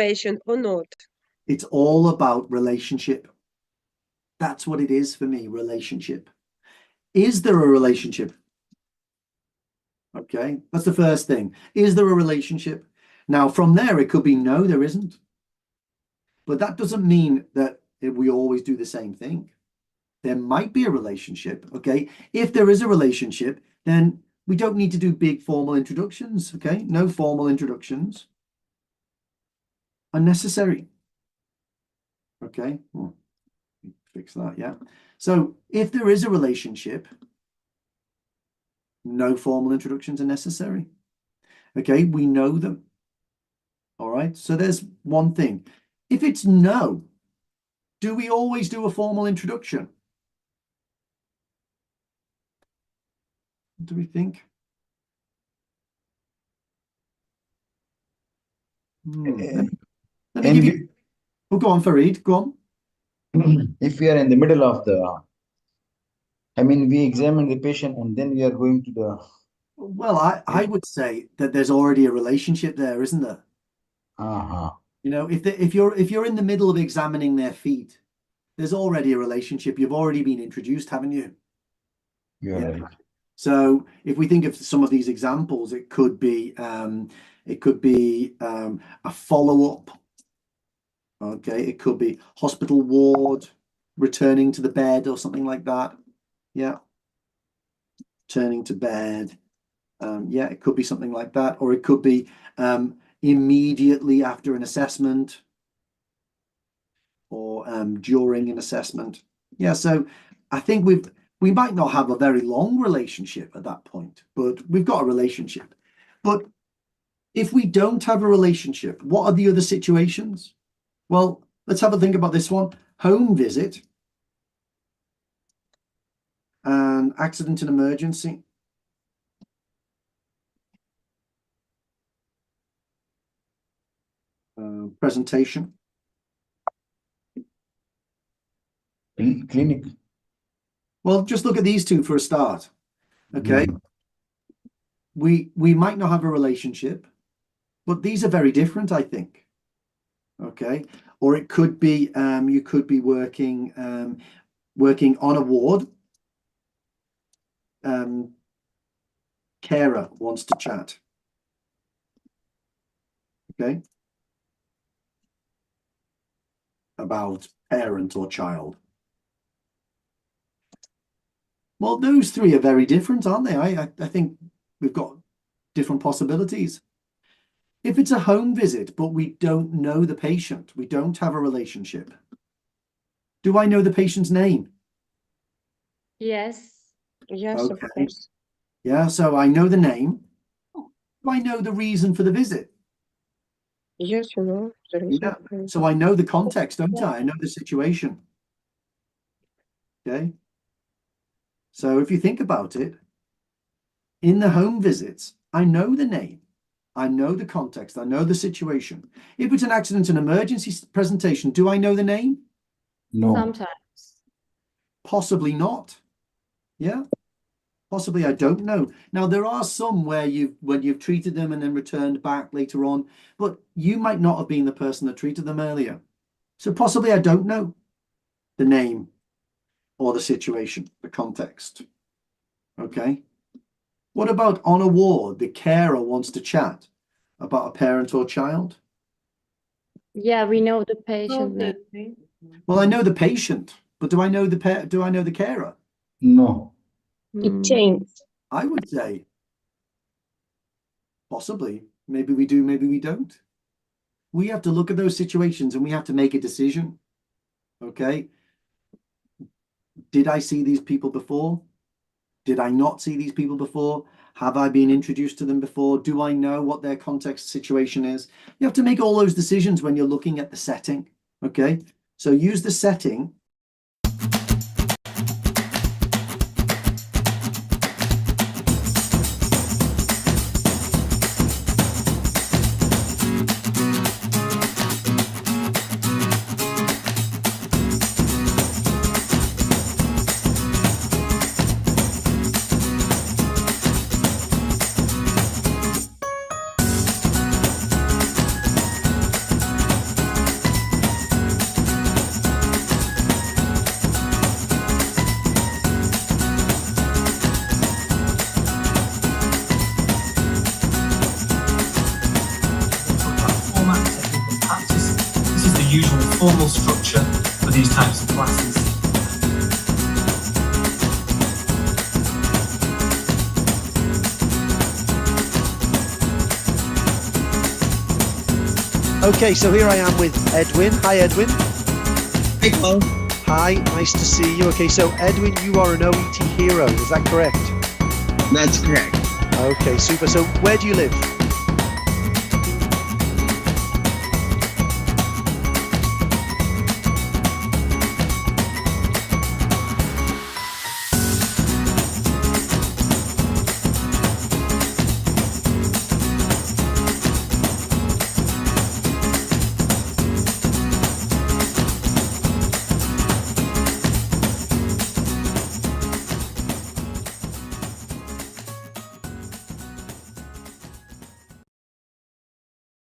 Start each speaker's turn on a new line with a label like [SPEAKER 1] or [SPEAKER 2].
[SPEAKER 1] patient or not?
[SPEAKER 2] It's all about relationship. That's what it is for me, relationship. Is there a relationship? Okay, that's the first thing. Is there a relationship? Now, from there, it could be no, there isn't. But that doesn't mean that we always do the same thing. There might be a relationship, okay? If there is a relationship, then we don't need to do big formal introductions, okay? No formal introductions are necessary. Okay, fix that, yeah. So if there is a relationship, no formal introductions are necessary. Okay, we know them. All right, so there's one thing. If it's no, do we always do a formal introduction? What do we think? Let me give you... Oh, go on, Fareed, go on.
[SPEAKER 3] If we are in the middle of the, we examine the patient and then we are going to the...
[SPEAKER 2] Well, I would say that there's already a relationship there, isn't there? You know, if you're in the middle of examining their feet, there's already a relationship. You've already been introduced, haven't you?
[SPEAKER 3] You're right.
[SPEAKER 2] So if we think of some of these examples, it could be a follow-up. Okay, it could be hospital ward, returning to the bed or something like that. Yeah, turning to bed. Yeah, it could be something like that, or it could be immediately after an assessment or during an assessment. Yeah, so I think we might not have a very long relationship at that point, but we've got a relationship. But if we don't have a relationship, what are the other situations? Well, let's have a think about this one. Home visit and accident and emergency. Presentation.
[SPEAKER 3] Clinic.
[SPEAKER 2] Well, just look at these two for a start. Okay. We might not have a relationship, but these are very different, I think. Okay. Or it could be you could be working on a ward. Carer wants to chat. Okay. About parent or child. Well, those three are very different, aren't they? I think we've got different possibilities. If it's a home visit, but we don't know the patient, we don't have a relationship. Do I know the patient's name?
[SPEAKER 1] Yes. Yes,
[SPEAKER 2] Okay.
[SPEAKER 1] of course.
[SPEAKER 2] Yeah, so I know the name. Do I know the reason for the visit?
[SPEAKER 1] Yes, you know.
[SPEAKER 2] Yeah. So I know the context, don't I? I know the situation. Okay. So if you think about it, in the home visits, I know the name. I know the context. I know the situation. If it's an accident and emergency presentation, do I know the name?
[SPEAKER 3] No.
[SPEAKER 1] Sometimes.
[SPEAKER 2] Possibly not. Yeah. Possibly I don't know. Now, there are some where when you've treated them and then returned back later on, but you might not have been the person that treated them earlier. So possibly I don't know the name or the situation, the context. Okay. What about on a ward? The carer wants to chat about a parent or child.
[SPEAKER 4] Yeah, we know the patient name.
[SPEAKER 2] Well, I know the patient, but do I know the carer?
[SPEAKER 3] No.
[SPEAKER 1] It changed.
[SPEAKER 2] I would say possibly. Maybe we do, maybe we don't. We have to look at those situations and we have to make a decision. Okay. Did I see these people before? Did I not see these people before? Have I been introduced to them before? Do I know what their context situation is? You have to make all those decisions when you're looking at the setting. Okay. So use the setting.
[SPEAKER 5] usual formal structure for these types of classes.
[SPEAKER 6] Okay, so here I am with Edwin. Hi, Edwin.
[SPEAKER 7] Hey, Paul.
[SPEAKER 6] Hi, nice to see you. Okay, so Edwin, you are an OET hero, is that correct?
[SPEAKER 7] That's correct.
[SPEAKER 6] Okay, super. So where do you live?